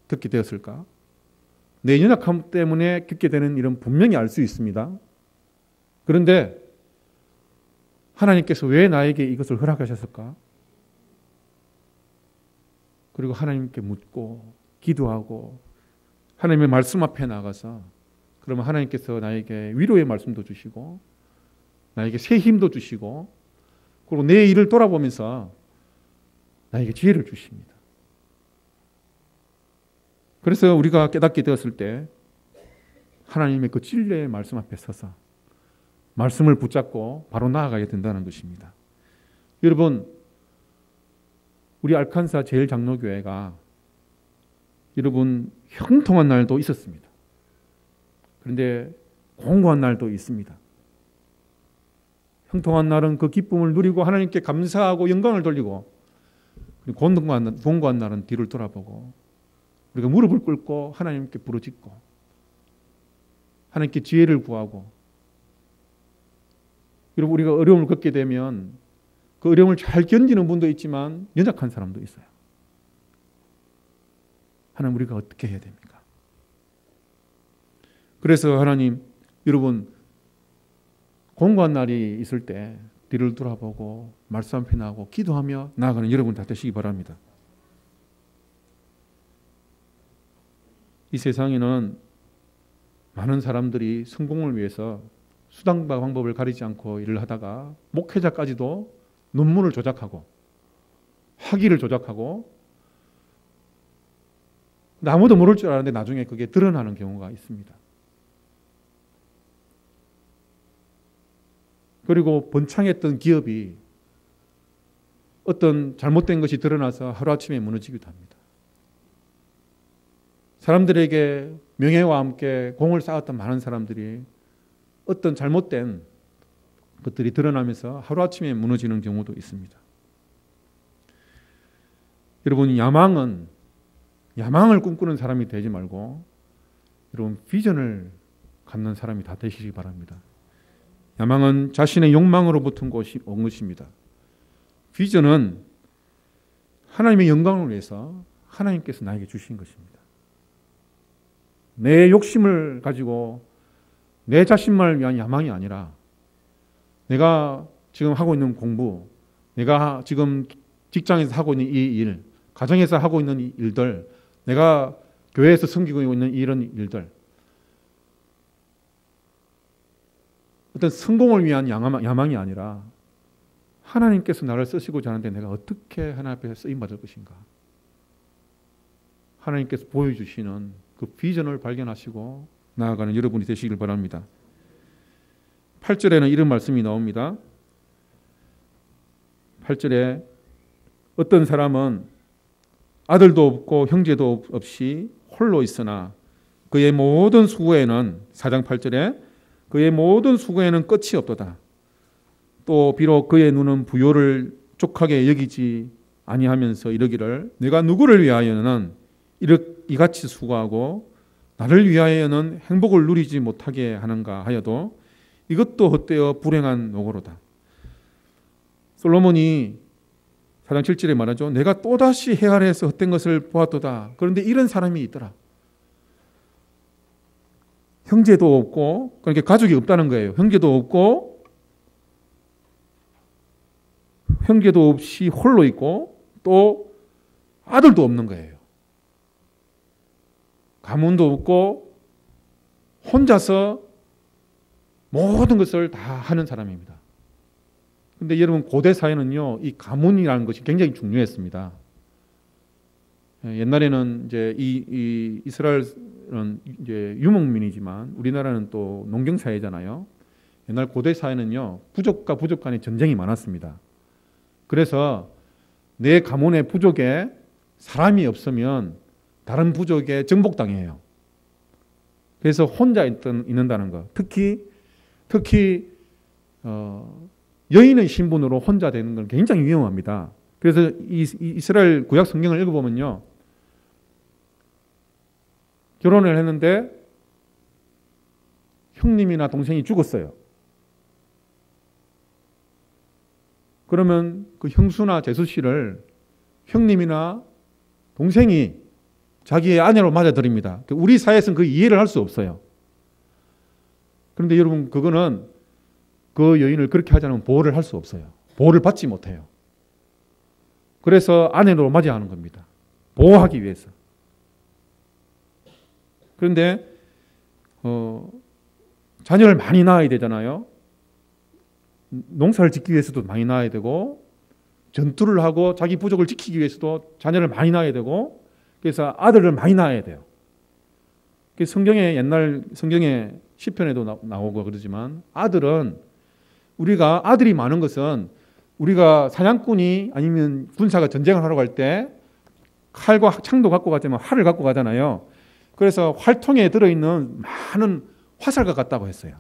A: 겪게 되었을까? 내 연약함 때문에 겪게 되는 일은 분명히 알 수 있습니다. 그런데 하나님께서 왜 나에게 이것을 허락하셨을까? 그리고 하나님께 묻고 기도하고 하나님의 말씀 앞에 나가서 그러면 하나님께서 나에게 위로의 말씀도 주시고 나에게 새 힘도 주시고 그리고 내 일을 돌아보면서 나에게 지혜를 주십니다. 그래서 우리가 깨닫게 되었을 때 하나님의 그 진리의 말씀 앞에 서서 말씀을 붙잡고 바로 나아가야 된다는 것입니다. 여러분, 우리 알칸사 제일장로교회가 여러분 형통한 날도 있었습니다. 그런데 공고한 날도 있습니다. 형통한 날은 그 기쁨을 누리고 하나님께 감사하고 영광을 돌리고, 공고한 날은 뒤를 돌아보고 우리가 무릎을 꿇고 하나님께 부르짖고 하나님께 지혜를 구하고, 여러분 우리가 어려움을 겪게 되면 그 어려움을 잘 견디는 분도 있지만 연약한 사람도 있어요. 하나님, 우리가 어떻게 해야 됩니까? 그래서 하나님, 여러분 공고한 날이 있을 때 뒤를 돌아보고 말씀 앞에 나가고 기도하며 나아가는 여러분 다 되시기 바랍니다. 이 세상에는 많은 사람들이 성공을 위해서 수단과 방법을 가리지 않고 일을 하다가 목회자까지도 논문을 조작하고 학위를 조작하고 아무도 모를 줄 알았는데 나중에 그게 드러나는 경우가 있습니다. 그리고 번창했던 기업이 어떤 잘못된 것이 드러나서 하루아침에 무너지기도 합니다. 사람들에게 명예와 함께 공을 쌓았던 많은 사람들이 어떤 잘못된 것들이 드러나면서 하루아침에 무너지는 경우도 있습니다. 여러분, 야망을 꿈꾸는 사람이 되지 말고 여러분 비전을 갖는 사람이 다 되시기 바랍니다. 야망은 자신의 욕망으로부터 온 것입니다. 비전은 하나님의 영광을 위해서 하나님께서 나에게 주신 것입니다. 내 욕심을 가지고 내 자신만을 위한 야망이 아니라 내가 지금 하고 있는 공부, 내가 지금 직장에서 하고 있는 이 일, 가정에서 하고 있는 이 일들, 내가 교회에서 섬기고 있는 이런 일들, 어떤 성공을 위한 야망이 아니라 하나님께서 나를 쓰시고자 하는데 내가 어떻게 하나님 앞에 쓰임받을 것인가, 하나님께서 보여주시는 그 비전을 발견하시고 나아가는 여러분이 되시길 바랍니다. 8절에는 이런 말씀이 나옵니다. 8절에 어떤 사람은 아들도 없고 형제도 없이 홀로 있으나 그의 모든 수고에는, 4장 8절에 그의 모든 수고에는 끝이 없도다. 또 비록 그의 눈은 부요를 족하게 여기지 아니하면서 이르기를 내가 누구를 위하여는 이같이 수고하고 나를 위하여는 행복을 누리지 못하게 하는가 하여도 이것도 헛되어 불행한 노고로다. 솔로몬이 4장 7절에 말하죠. 내가 또다시 해 아래에서 헛된 것을 보았도다. 그런데 이런 사람이 있더라. 형제도 없고, 그러니까 가족이 없다는 거예요. 형제도 없고, 형제도 없이 홀로 있고, 또 아들도 없는 거예요. 가문도 없고 혼자서 모든 것을 다 하는 사람입니다. 그런데 여러분, 고대 사회는요, 이 가문이라는 것이 굉장히 중요했습니다. 옛날에는 이제 이 이스라엘은 이제 유목민이지만 우리나라는 또 농경 사회잖아요. 옛날 고대 사회는요, 부족과 부족 간의 전쟁이 많았습니다. 그래서 내 가문의 부족에 사람이 없으면 다른 부족에 정복당해요. 그래서 혼자 있는다는 거. 특히 여인의 신분으로 혼자 되는 건 굉장히 위험합니다. 그래서 이스라엘 구약 성경을 읽어보면요, 결혼을 했는데 형님이나 동생이 죽었어요. 그러면 그 형수나 제수씨를 형님이나 동생이 자기의 아내로 맞아들입니다. 우리 사회에서는 그 이해를 할 수 없어요. 그런데 여러분, 그거는 그 여인을 그렇게 하지 않으면 보호를 할 수 없어요. 보호를 받지 못해요. 그래서 아내로 맞이하는 겁니다. 보호하기 위해서. 그런데 자녀를 많이 낳아야 되잖아요. 농사를 짓기 위해서도 많이 낳아야 되고 전투를 하고 자기 부족을 지키기 위해서도 자녀를 많이 낳아야 되고 그래서 아들을 많이 낳아야 돼요. 성경에 옛날 성경에 시편에도 나오고 그러지만 아들은 우리가 아들이 많은 것은 우리가 사냥꾼이 아니면 군사가 전쟁을 하러 갈 때 칼과 창도 갖고 가지만 활을 갖고 가잖아요. 그래서 활통에 들어있는 많은 화살과 같다고 했어요.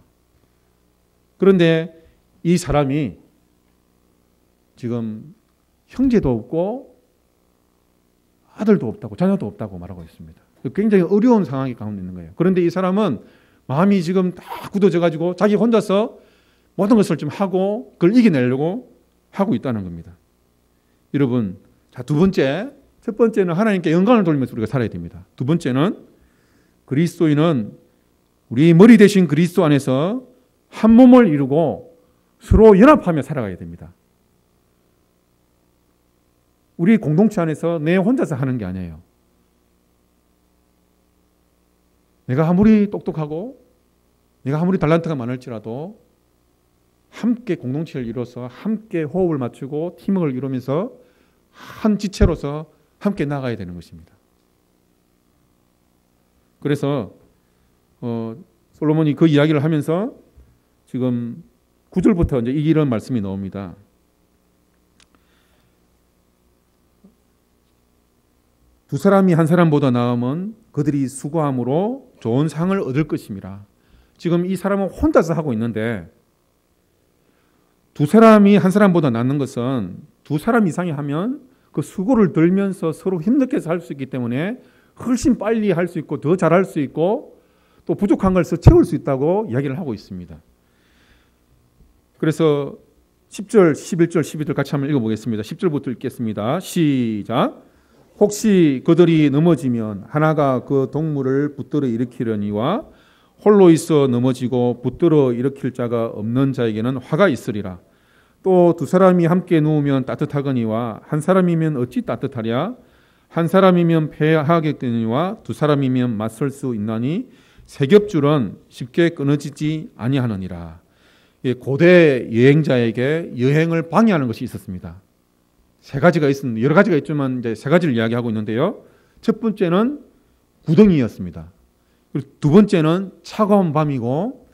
A: 그런데 이 사람이 지금 형제도 없고 아들도 없다고 자녀도 없다고 말하고 있습니다. 굉장히 어려운 상황이 가운데 있는 거예요. 그런데 이 사람은 마음이 지금 다 굳어져 가지고 자기 혼자서 모든 것을 좀 하고 그걸 이겨내려고 하고 있다는 겁니다. 여러분, 자, 두 번째, 첫 번째는 하나님께 영광을 돌리면서 우리가 살아야 됩니다. 두 번째는 그리스도인은 우리 머리 대신 그리스도 안에서 한 몸을 이루고 서로 연합하며 살아가야 됩니다. 우리 공동체 안에서 내 혼자서 하는 게 아니에요. 내가 아무리 똑똑하고 내가 아무리 달란트가 많을지라도 함께 공동체를 이뤄서 함께 호흡을 맞추고 팀워크를 이루면서 한 지체로서 함께 나가야 되는 것입니다. 그래서 솔로몬이 그 이야기를 하면서 지금 9절부터 이제 이런 말씀이 나옵니다. 두 사람이 한 사람보다 나으면 그들이 수고함으로 좋은 상을 얻을 것임이라. 지금 이 사람은 혼자서 하고 있는데 두 사람이 한 사람보다 낫는 것은 두 사람 이상이 하면 그 수고를 들면서 서로 힘들게서 할 수 있기 때문에 훨씬 빨리 할 수 있고 더 잘할 수 있고 또 부족한 걸 채울 수 있다고 이야기를 하고 있습니다. 그래서 10절, 11절, 12절 같이 한번 읽어보겠습니다. 10절부터 읽겠습니다. 시작. 혹시 그들이 넘어지면 하나가 그 동물을 붙들어 일으키려니와 홀로 있어 넘어지고 붙들어 일으킬 자가 없는 자에게는 화가 있으리라. 또 두 사람이 함께 누우면 따뜻하거니와 한 사람이면 어찌 따뜻하랴. 한 사람이면 패하겠거니와 두 사람이면 맞설 수 있나니 세 겹줄은 쉽게 끊어지지 아니하느니라. 고대 여행자에게 여행을 방해하는 것이 있었습니다. 세 가지가 있었는데 여러 가지가 있지만 이제 세 가지를 이야기하고 있는데요. 첫 번째는 구덩이였습니다. 그리고 두 번째는 차가운 밤이고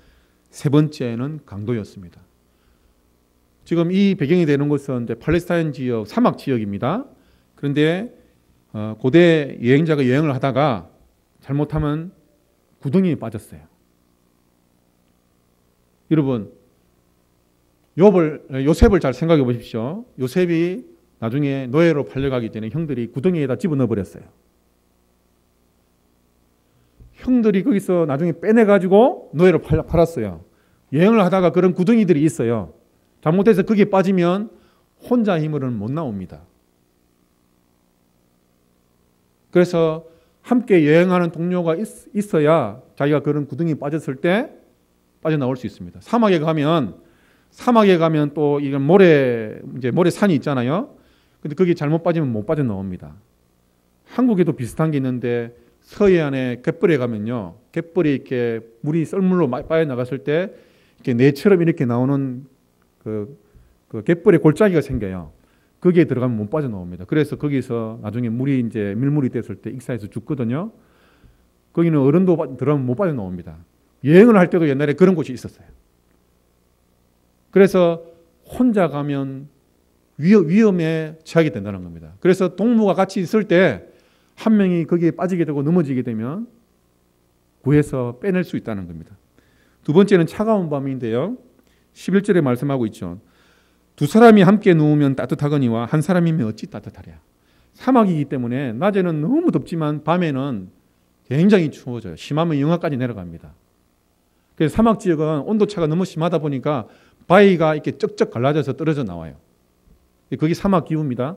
A: 세 번째는 강도였습니다. 지금 이 배경이 되는 곳은 이제 팔레스타인 지역 사막 지역입니다. 그런데 고대 여행자가 여행을 하다가 잘못하면 구덩이에 빠졌어요. 여러분, 요셉을 잘 생각해 보십시오. 요셉이 나중에 노예로 팔려가기 전에 형들이 구덩이에다 집어넣어 버렸어요. 형들이 거기서 나중에 빼내가지고 노예로 팔았어요. 여행을 하다가 그런 구덩이들이 있어요. 잘못해서 거기에 빠지면 혼자 힘으로는 못 나옵니다. 그래서 함께 여행하는 동료가 있어야 자기가 그런 구덩이에 빠졌을 때 빠져나올 수 있습니다. 사막에 가면 또 이런 모래산이 있잖아요. 근데 거기 잘못 빠지면 못 빠져나옵니다. 한국에도 비슷한 게 있는데 서해안에 갯벌에 가면요. 갯벌이 이렇게 물이 썰물로 빠져나갔을 때 이렇게 내처럼 이렇게 나오는 그 갯벌에 골짜기가 생겨요. 거기에 들어가면 못 빠져나옵니다. 그래서 거기서 나중에 물이 이제 밀물이 됐을 때 익사해서 죽거든요. 거기는 어른도 들어가면 못 빠져나옵니다. 여행을 할 때도 옛날에 그런 곳이 있었어요. 그래서 혼자 가면 위험에 처하게 된다는 겁니다. 그래서 동무가 같이 있을 때 한 명이 거기에 빠지게 되고 넘어지게 되면 구해서 빼낼 수 있다는 겁니다. 두 번째는 차가운 밤인데요. 11절에 말씀하고 있죠. 두 사람이 함께 누우면 따뜻하거니와 한 사람이면 어찌 따뜻하랴. 사막이기 때문에 낮에는 너무 덥지만 밤에는 굉장히 추워져요. 심하면 영하까지 내려갑니다. 그래서 사막 지역은 온도차가 너무 심하다 보니까 바위가 이렇게 쩍쩍 갈라져서 떨어져 나와요. 그게 사막 기후입니다.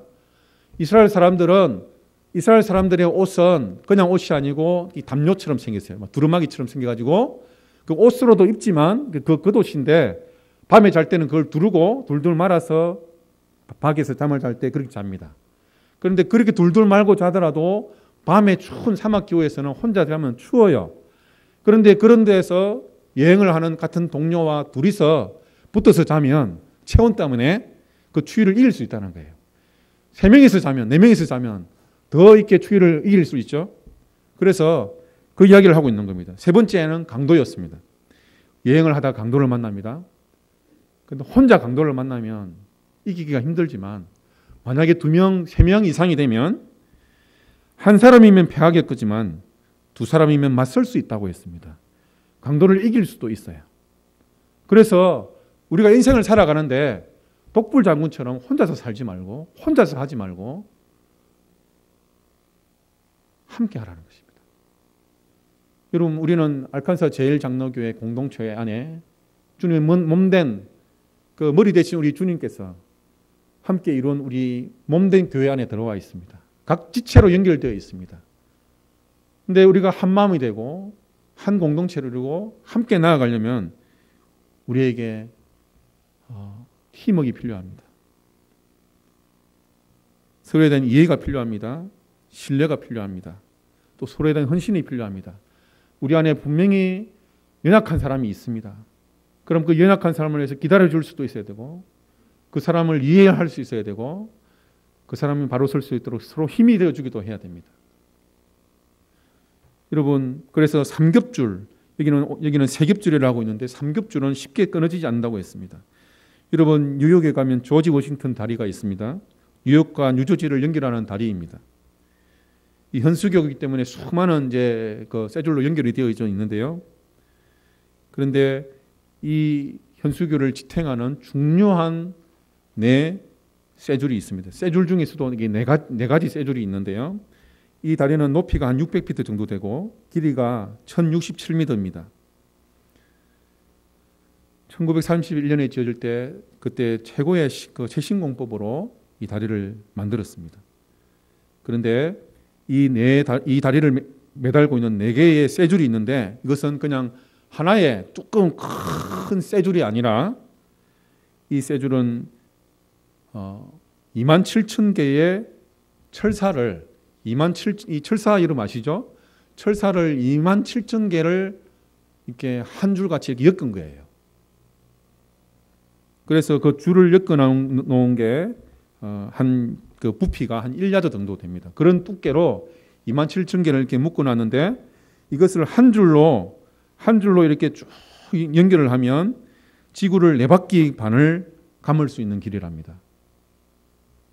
A: 이스라엘 사람들의 옷은 그냥 옷이 아니고 담요처럼 생겼어요. 두루마기처럼 생겨가지고 그 옷으로도 입지만 그 겉옷인데 밤에 잘 때는 그걸 두르고 둘둘 말아서 밖에서 잠을 잘 때 그렇게 잡니다. 그런데 그렇게 둘둘 말고 자더라도 밤에 추운 사막 기후에서는 혼자 자면 추워요. 그런데 그런 데서 여행을 하는 같은 동료와 둘이서 붙어서 자면 체온 때문에 그 추위를 이길 수 있다는 거예요. 3명이서 자면, 4명이서 자면 더 있게 추위를 이길 수 있죠. 그래서 그 이야기를 하고 있는 겁니다. 세 번째는 강도였습니다. 여행을 하다 강도를 만납니다. 근데 혼자 강도를 만나면 이기기가 힘들지만 만약에 2명, 3명 이상이 되면 한 사람이면 패하겠지만 2사람이면 맞설 수 있다고 했습니다. 강도를 이길 수도 있어요. 그래서 우리가 인생을 살아가는데 독불장군처럼 혼자서 살지 말고 혼자서 하지 말고 함께 하라는 것입니다. 여러분, 우리는 알칸사 제일장로교회 공동체 안에 주님의 몸된 그 머리 대신 우리 주님께서 함께 이룬 우리 몸된 교회 안에 들어와 있습니다. 각 지체로 연결되어 있습니다. 그런데 우리가 한 마음이 되고 한 공동체를 이루고 함께 나아가려면 우리에게 팀워크가 필요합니다. 서로에 대한 이해가 필요합니다. 신뢰가 필요합니다. 또 서로에 대한 헌신이 필요합니다. 우리 안에 분명히 연약한 사람이 있습니다. 그럼 그 연약한 사람을 위해서 기다려줄 수도 있어야 되고 그 사람을 이해할 수 있어야 되고 그 사람이 바로 설 수 있도록 서로 힘이 되어주기도 해야 됩니다. 여러분, 그래서 삼겹줄, 여기는 세겹줄이라고 하고 있는데 삼겹줄은 쉽게 끊어지지 않는다고 했습니다. 여러분, 뉴욕에 가면 조지 워싱턴 다리가 있습니다. 뉴욕과 뉴저지를 연결하는 다리입니다. 이 현수교이기 때문에 수많은 이제 그 쇠줄로 연결이 되어 있는데요. 그런데 이 현수교를 지탱하는 중요한 쇠줄이 있습니다. 쇠줄 중에서도 이게 네 가지 쇠줄이 있는데요. 이 다리는 높이가 한 600피트 정도 되고 길이가 1067m입니다. 1931년에 지어질 때 그때 최고의 그 최신 공법으로 이 다리를 만들었습니다. 그런데 이 다리를 매달고 있는 4개의 쇠줄이 있는데 이것은 그냥 하나의 조금 큰 쇠줄이 아니라 이 쇠줄은 27,000개의 철사를 이 철사 이름 아시죠? 철사를 27,000개를 이렇게 한 줄 같이 이렇게 엮은 거예요. 그래서 그 줄을 엮어 놓은 게 한 그 부피가 한 1야드 정도 됩니다. 그런 두께로 27,000개를 이렇게 묶어 놨는데 이것을 한 줄로 이렇게 쭉 연결을 하면 지구를 4바퀴 반을 감을 수 있는 길이랍니다.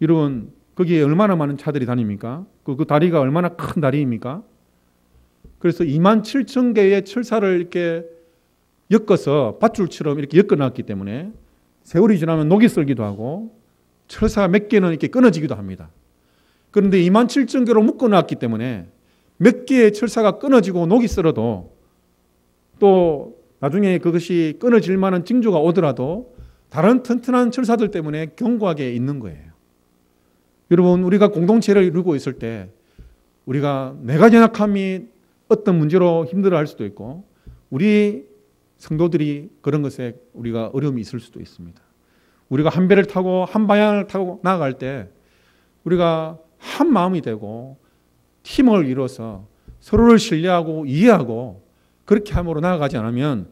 A: 여러분, 거기에 얼마나 많은 차들이 다닙니까? 그 다리가 얼마나 큰 다리입니까? 그래서 27,000개의 철사를 이렇게 엮어서 밧줄처럼 이렇게 엮어놨기 때문에 세월이 지나면 녹이 슬기도 하고 철사 몇 개는 이렇게 끊어지기도 합니다. 그런데 27,000개로 묶어놨기 때문에 몇 개의 철사가 끊어지고 녹이 슬어도 또 나중에 그것이 끊어질 만한 징조가 오더라도 다른 튼튼한 철사들 때문에 견고하게 있는 거예요. 여러분, 우리가 공동체를 이루고 있을 때 우리가 내가 연약함이 어떤 문제로 힘들어할 수도 있고 우리 성도들이 그런 것에 우리가 어려움이 있을 수도 있습니다. 우리가 한 배를 타고 한 방향을 타고 나아갈 때 우리가 한 마음이 되고 팀을 이뤄서 서로를 신뢰하고 이해하고 그렇게 함으로 나아가지 않으면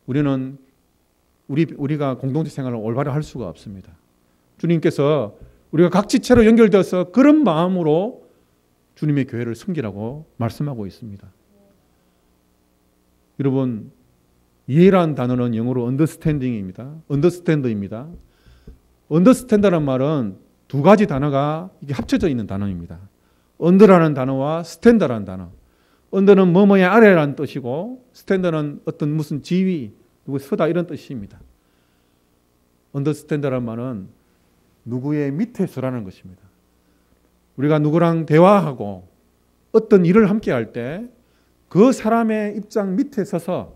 A: 우리가 공동체 생활을 올바로 할 수가 없습니다. 주님께서 우리가 각 지체로 연결되어서 그런 마음으로 주님의 교회를 섬기라고 말씀하고 있습니다. 여러분, 이해라는 단어는 영어로 understanding입니다. understand라는 말은 2가지 단어가 이게 합쳐져 있는 단어입니다. under라는 단어와 stand라는 단어. under는 뭐뭐의 아래라는 뜻이고 stand는 어떤 무슨 지위, 누구 서다 이런 뜻입니다. understand라는 말은 누구의 밑에 서라는 것입니다. 우리가 누구랑 대화하고 어떤 일을 함께 할 때 그 사람의 입장 밑에 서서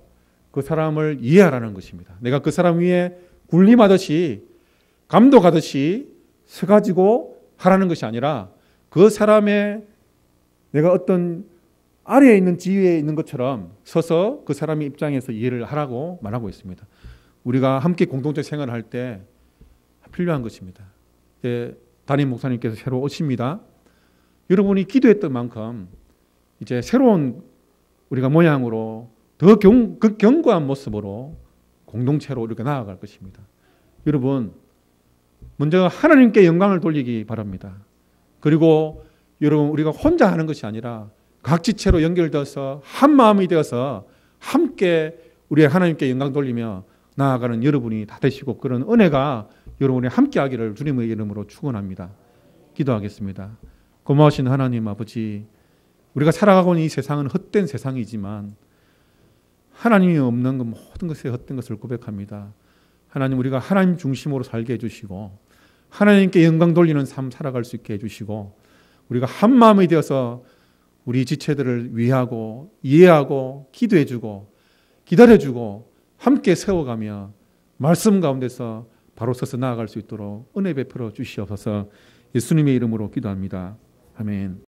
A: 그 사람을 이해하라는 것입니다. 내가 그 사람 위에 군림하듯이 감독하듯이 서가지고 하라는 것이 아니라 그 사람의 내가 어떤 아래에 있는 지위에 있는 것처럼 서서 그 사람의 입장에서 이해를 하라고 말하고 있습니다. 우리가 함께 공동체 생활을 할 때 필요한 것입니다. 담임 목사님께서 새로 오십니다. 여러분이 기도했던 만큼 이제 새로운 우리가 모양으로 더 견고한 모습으로 공동체로 이렇게 나아갈 것입니다. 여러분, 먼저 하나님께 영광을 돌리기 바랍니다. 그리고 여러분, 우리가 혼자 하는 것이 아니라 각 지체로 연결되어서 한 마음이 되어서 함께 우리 하나님께 영광 돌리며 나아가는 여러분이 다 되시고, 그런 은혜가 여러분이 함께 하기를 주님의 이름으로 축원합니다. 기도하겠습니다. 고마우신 하나님 아버지, 우리가 살아가고 있는 이 세상은 헛된 세상이지만 하나님이 없는 것, 모든 것에 헛된 것을 고백합니다. 하나님, 우리가 하나님 중심으로 살게 해주시고 하나님께 영광 돌리는 삶 살아갈 수 있게 해주시고, 우리가 한 마음이 되어서 우리 지체들을 위하고 이해하고 기도해주고 기다려주고 함께 세워가며 말씀 가운데서 바로 서서 나아갈 수 있도록 은혜 베풀어 주시옵소서. 예수님의 이름으로 기도합니다. 아멘.